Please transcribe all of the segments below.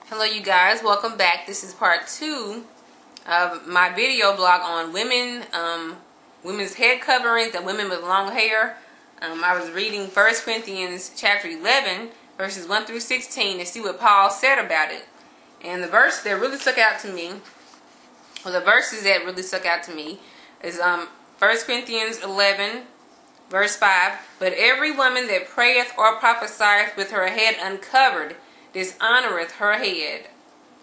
Hello you guys, welcome back. This is part 2 of my video blog on women's head coverings and women with long hair. I was reading 1 Corinthians chapter 11 verses 1 through 16 to see what Paul said about it. And the verse that really stuck out to me, or the verses that really stuck out to me, is 1 Corinthians 11 verse 5. But every woman that prayeth or prophesieth with her head uncovered dishonoreth her head,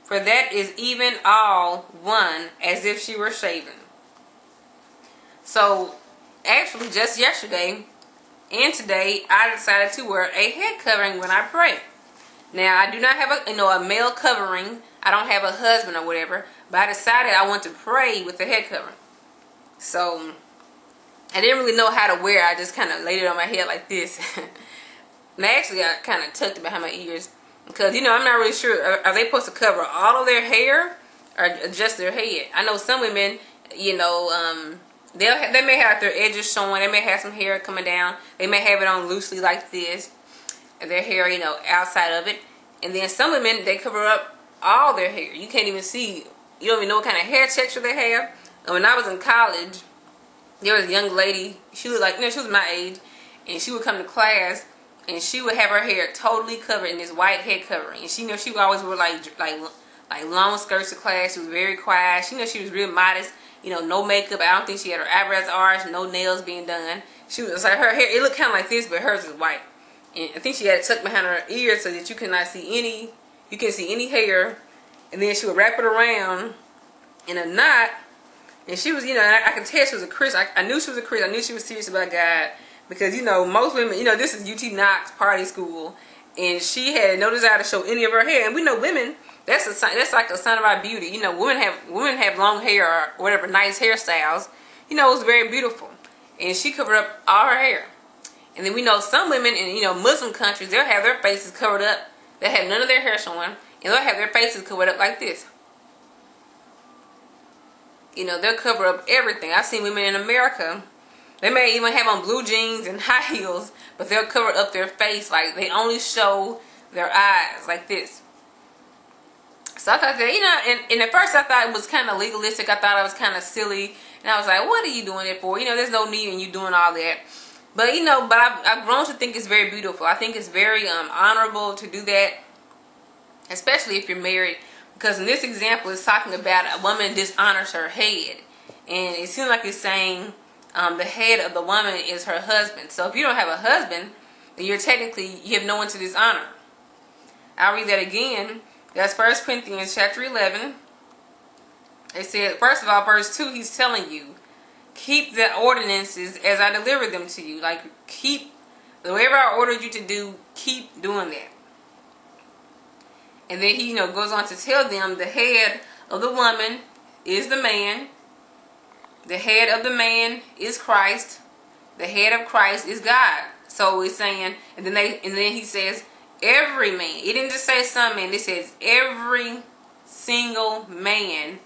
for that is even all one, as if she were shaven. So actually just yesterday and today I decided to wear a head covering when I pray. Now I do not have a male covering. I don't have a husband or whatever, but I decided I want to pray with a head covering. So I didn't really know how to wear it. I just kind of laid it on my head like this. And actually I kind of tucked it behind my ears. Because, I'm not really sure, are they supposed to cover all of their hair or just their head? I know some women, they may have their edges showing. They may have some hair coming down. They may have it on loosely like this. And their hair, outside of it. And then some women, they cover up all their hair. You can't even see, you don't even know what kind of hair texture they have. And when I was in college, there was a young lady, she was like, she was my age. And she would come to class. And she would have her hair totally covered in this white head covering. And she would always wear like long skirts to class. She was very quiet. She was real modest. No makeup. I don't think she had her eyebrows arched. No nails being done. She was like, her hair, it looked kind of like this, but hers is white. And I think she had it tucked behind her ears so that you cannot see any. You can't see any hair. And then she would wrap it around in a knot. And she was, I could tell she was a Christian. I knew she was a Christian. I knew she was serious about God. Because, most women, this is UT Knox party school. And she had no desire to show any of her hair. And we know women, that's a sign, that's like a sign of our beauty. Women have long hair or whatever, nice hairstyles. It's very beautiful. And she covered up all her hair. And then we know some women in, Muslim countries, they'll have their faces covered up. They'll have none of their hair showing. And they'll have their faces covered up like this. They'll cover up everything. I've seen women in America, they may even have on blue jeans and high heels, but they'll cover up their face, like they only show their eyes like this. So I thought that, and at first I thought it was kind of legalistic. I thought it was kind of silly. And I was like, what are you doing it for? There's no need in you doing all that. But, but I've grown to think it's very beautiful. I think it's very honorable to do that, especially if you're married. Because in this example, it's talking about a woman dishonors her head. And it seems like it's saying the head of the woman is her husband. So if you don't have a husband, then you have no one to dishonor. I'll read that again. That's 1 Corinthians chapter 11. It said, first of all, verse 2, he's telling you, keep the ordinances as I deliver them to you. Like, keep, whatever I ordered you to do, keep doing that. And then he, goes on to tell them the head of the woman is the man. The head of the man is Christ. The head of Christ is God. So it's saying, and then he says, every man. It didn't just say some man. It says every single man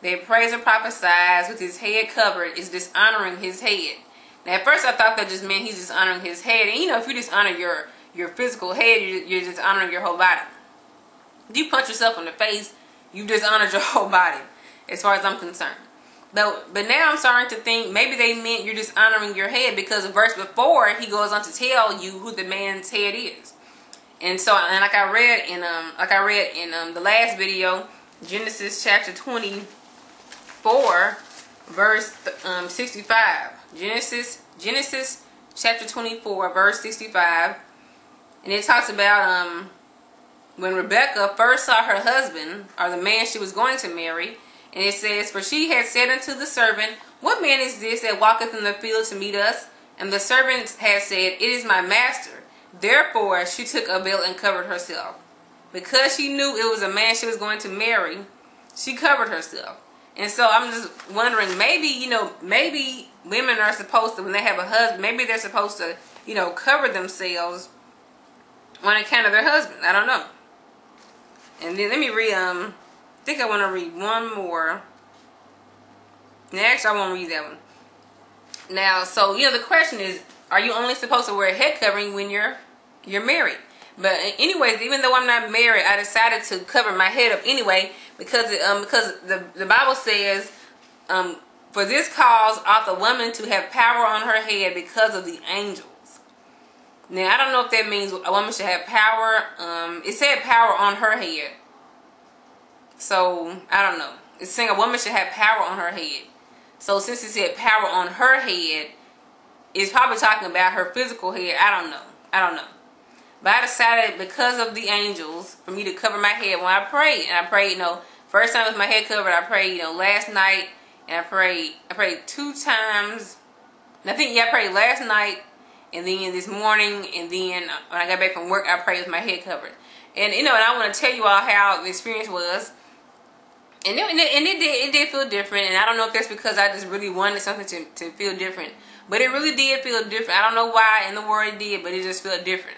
that prays or prophesies with his head covered is dishonoring his head. Now at first I thought that just meant he's dishonoring his head. And if you dishonor your physical head, you're dishonoring your whole body. If you punch yourself in the face, you dishonored your whole body, as far as I'm concerned. But now I'm starting to think maybe they meant you're dishonoring your head, because the verse before he goes on to tell you who the man's head is. And so, and like I read in the last video, Genesis chapter 24 verse 65. Genesis chapter 24 verse 65, and it talks about when Rebecca first saw her husband, or the man she was going to marry. And it says, for she had said unto the servant, what man is this that walketh in the field to meet us? And the servant had said, it is my master. Therefore she took a veil and covered herself. Because she knew it was a man she was going to marry, she covered herself. And so I'm just wondering, maybe, maybe women are supposed to, when they have a husband, maybe they're supposed to, cover themselves on account of their husband. I don't know. And then let me read, I think I want to read one more. Actually, I won't read that one. Now, so, the question is, are you only supposed to wear a head covering when you're married? But anyways, even though I'm not married, I decided to cover my head up anyway because the Bible says, for this cause ought the woman to have power on her head because of the angels. Now, I don't know if that means a woman should have power. It said power on her head. So, I don't know. It's saying a woman should have power on her head. So, since it said power on her head, it's probably talking about her physical head. I don't know. But I decided because of the angels for me to cover my head when I prayed. And I prayed, first time with my head covered, I prayed, last night. And I prayed 2 times. And I prayed last night. And then this morning, and then when I got back from work, I prayed with my head covered. And and I want to tell you all how the experience was. And it did feel different. And I don't know if that's because I just really wanted something to feel different. But it really did feel different. I don't know why in the world it did, but it just felt different.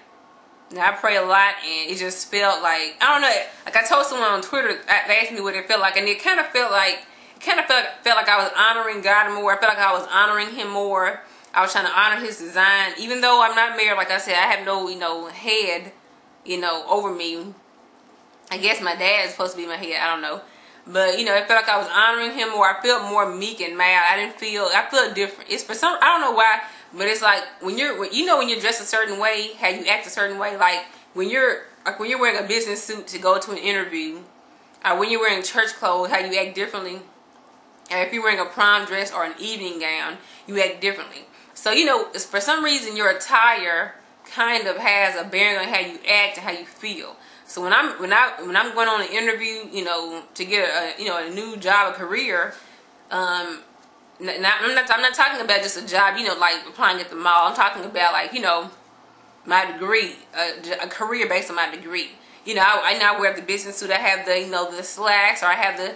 Now, I pray a lot, and it just felt like, I don't know, like I told someone on Twitter, they asked me what it felt like, and it kind of felt like I was honoring God more. I felt like I was honoring Him more. I was trying to honor His design. Even though I'm not married, like I said, I have no, head, over me. I guess my dad is supposed to be my head. I don't know. But, it felt like I was honoring Him more. I felt more meek and mild. I felt different. It's for some, I don't know why, but it's like when you're dressed a certain way, how you act a certain way. Like when you're wearing a business suit to go to an interview, or when you're wearing church clothes, how you act differently. And if you're wearing a prom dress or an evening gown, you act differently. So, for some reason, your attire kind of has a bearing on how you act and how you feel. So when I'm going on an interview, to get a new job, a career, I'm not talking about just a job, like applying at the mall. I'm talking about like, my degree, a career based on my degree. I now wear the business suit. I have the slacks, or I have the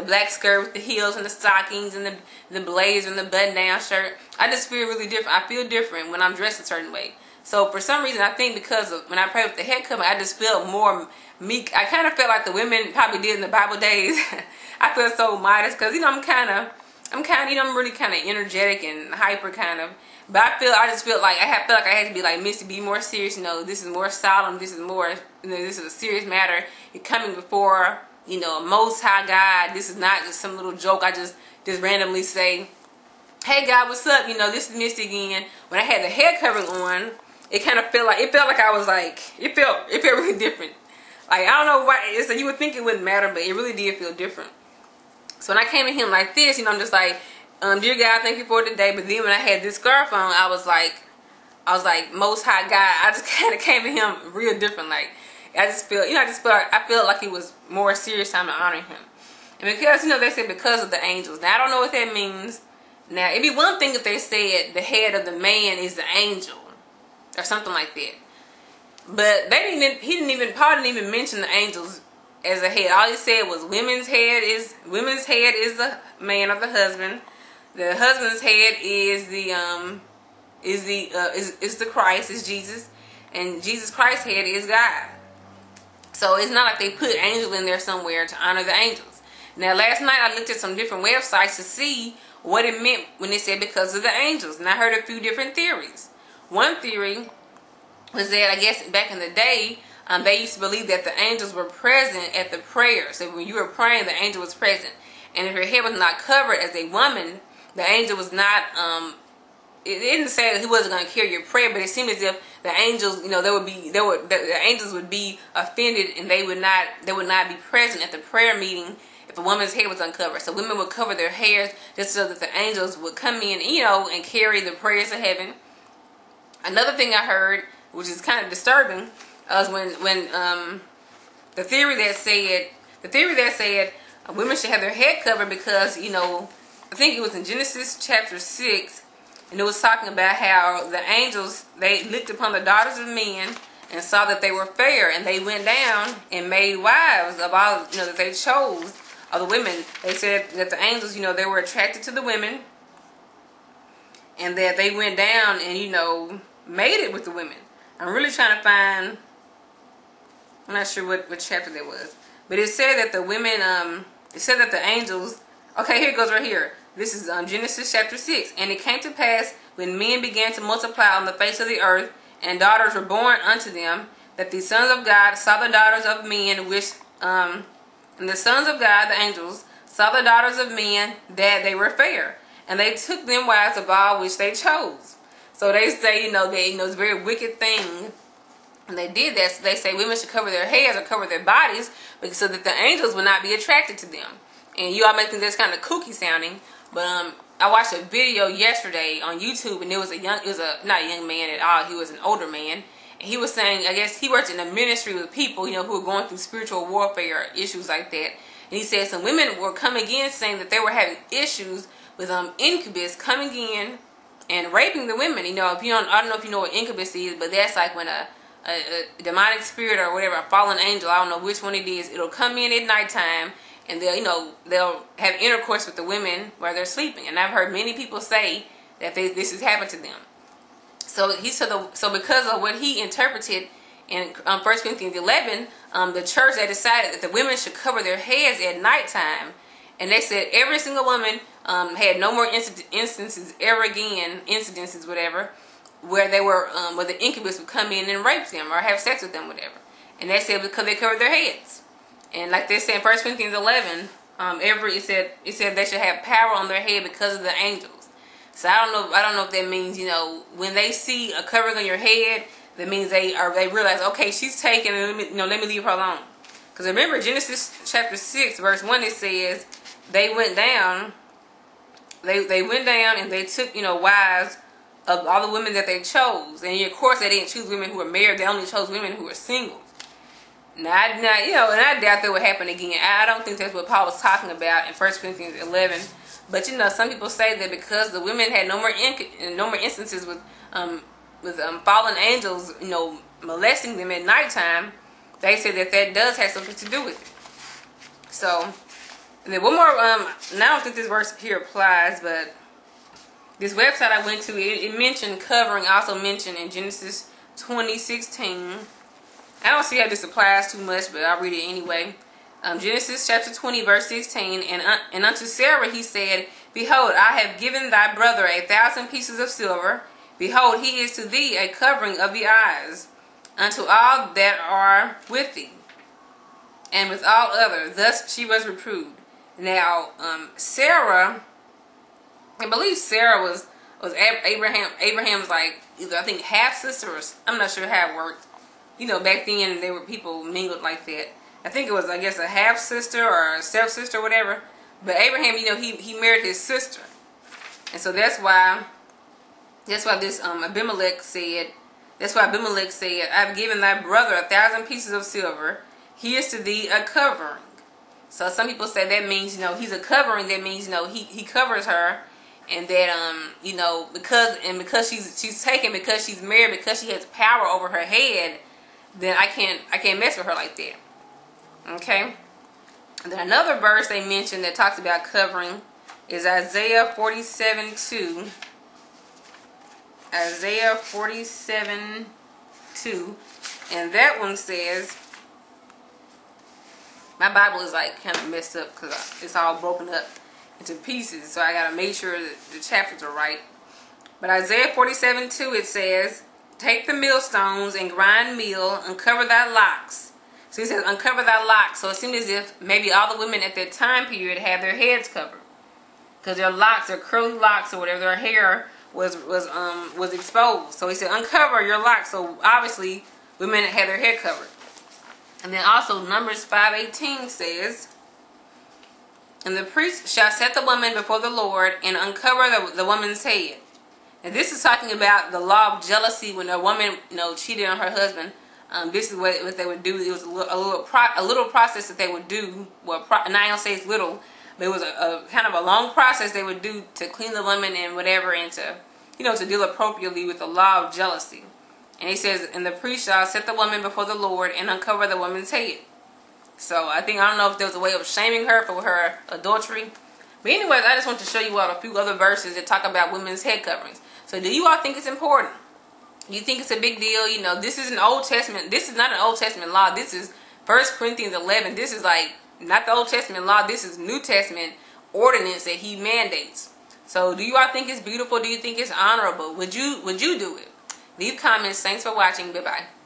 black skirt with the heels and the stockings and the blazer and the button down shirt. I just feel really different. I feel different when I'm dressed a certain way. So for some reason, I think because of when I pray with the head covering, I just felt more meek. I kind of felt like the women probably did in the Bible days. I feel so modest because I'm really kind of energetic and hyper kind of. But I just feel like I had to be like, Missy, be more serious. This is more solemn. This is more. This is a serious matter. You're coming before a Most High God. This is not just some little joke. I just randomly say, hey God, what's up? This is Missy again. When I had the head covering on, it kind of felt like I was like, it felt really different. Like I don't know why. It's like you would think it wouldn't matter, but it really did feel different. So when I came to Him like this, I'm just like, dear God, thank you for today. But then when I had this scarf on, I was like, Most High God. I just kind of came to Him real different. Like I feel like it was more serious time to honor Him. And because they said because of the angels. Now I don't know what that means. Now it'd be one thing if they said the head of the man is the angel or something like that. But Paul didn't even mention the angels as a head. All he said was women's head is the man or the husband. The husband's head is the Christ, is Jesus, and Jesus Christ's head is God. So it's not like they put angel in there somewhere to honor the angels. Now last night I looked at some different websites to see what it meant when they said because of the angels, and I heard a few different theories. One theory was that I guess back in the day, they used to believe that the angels were present at the prayer. So when you were praying, the angel was present. And if your head was not covered as a woman, the angel was not, it didn't say that he wasn't going to carry your prayer, but it seemed as if the angels, the angels would be offended and they would not be present at the prayer meeting if a woman's hair was uncovered. So women would cover their hairs just so that the angels would come in, and carry the prayers of heaven. Another thing I heard, which is kind of disturbing, was when the theory that said women should have their head covered because I think it was in Genesis chapter 6, and it was talking about how the angels, they looked upon the daughters of men and saw that they were fair, and they went down and made wives of all that they chose of the women. They said that the angels they were attracted to the women, and that they went down and made it with the women. I'm really trying to find, I'm not sure what chapter that was. But it said that the women, it said that the angels, okay, here it goes right here. This is Genesis chapter 6. And it came to pass when men began to multiply on the face of the earth, and daughters were born unto them, that the sons of God saw the daughters of men, which and the sons of God, the angels, saw the daughters of men, that they were fair, and they took them wives of all which they chose. So they say, it's a very wicked thing. And they did that. So they say women should cover their heads or cover their bodies, so that the angels would not be attracted to them. And you all may think that's kind of kooky sounding, but I watched a video yesterday on YouTube, and it was not a young man at all. He was an older man, and he was saying, I guess he worked in a ministry with people, who were going through spiritual warfare issues like that. And he said some women were coming in saying that they were having issues with incubus coming in and raping the women. I don't know if you know what incubus is, but that's like when a demonic spirit or whatever, a fallen angel, I don't know which one it is, it'll come in at nighttime, and they'll have intercourse with the women while they're sleeping. And I've heard many people say that this has happened to them. So because of what he interpreted in 1 Corinthians 11, the church, they decided that the women should cover their heads at nighttime. And they said every single woman had no more incidences ever again, whatever, where where the incubus would come in and rape them or have sex with them, whatever. And they said because they covered their heads. And like they said in 1 Corinthians 11, it said they should have power on their head because of the angels. So I don't know if that means, when they see a covering on your head, that means they realize, okay, she's taken, and let me leave her alone. Because remember, Genesis chapter 6, verse 1, it says they went down, they went down and they took, wives of all the women that they chose. And of course they didn't choose women who were married, they only chose women who were single. Now, and I doubt that would happen again. I don't think that's what Paul was talking about in 1 Corinthians 11. But some people say that because the women had no more instances with fallen angels, molesting them at nighttime, they say that does have something to do with it. So, and then one more. Now I don't think this verse here applies, but this website I went to, it mentioned covering. Also mentioned in Genesis 20:16. I don't see how this applies too much, but I'll read it anyway. Genesis chapter 20, verse 16. And unto Sarah he said, Behold, I have given thy brother 1,000 pieces of silver. Behold, he is to thee a covering of the eyes, unto all that are with thee, and with all other. Thus she was reproved. Now, Sarah, I believe Sarah was Abraham's either, I think, half sister, or I'm not sure how it worked. Back then there were people mingled like that. I think it was, I guess, a half sister or a step sister or whatever. But Abraham, he married his sister, and so that's why this Abimelech said. That's why Abimelech said, I've given thy brother 1,000 pieces of silver. He is to thee a covering. So some people say that means, he's a covering. That means, he covers her, and that because she's taken, because she's married, because she has power over her head, then I can't mess with her like that. Okay. And then another verse they mentioned that talks about covering is Isaiah 47:2. Isaiah 47:2, and that one says, my Bible is kind of messed up because it's all broken up into pieces, so I gotta make sure that the chapters are right. But Isaiah 47:2, it says, Take the millstones and grind meal, uncover thy locks. So he says, uncover thy locks. So it seemed as if maybe all the women at that time period had their heads covered, because their locks, their curly locks or whatever, their hair was exposed. So he said, uncover your locks. So obviously women had their head covered. And then also Numbers 5:18 says, And the priest shall set the woman before the Lord and uncover the woman's head. And this is talking about the law of jealousy. When a woman cheated on her husband, this is what they would do. It was a little process that they would do. Well, and I don't say it's little, but it was a kind of a long process they would do to clean the woman and whatever, and to deal appropriately with the law of jealousy. And he says, and the priest shall set the woman before the Lord and uncover the woman's head. So I don't know if there was a way of shaming her for her adultery. But anyways, I just want to show you all a few other verses that talk about women's head coverings. So do you all think it's important? Do you think it's a big deal? This is an Old Testament. This is not an Old Testament law. This is 1 Corinthians 11. This is not the Old Testament law. This is New Testament ordinance that he mandates. So do you all think it's beautiful? Do you think it's honorable? Would you do it? Leave comments. Thanks for watching. Bye-bye.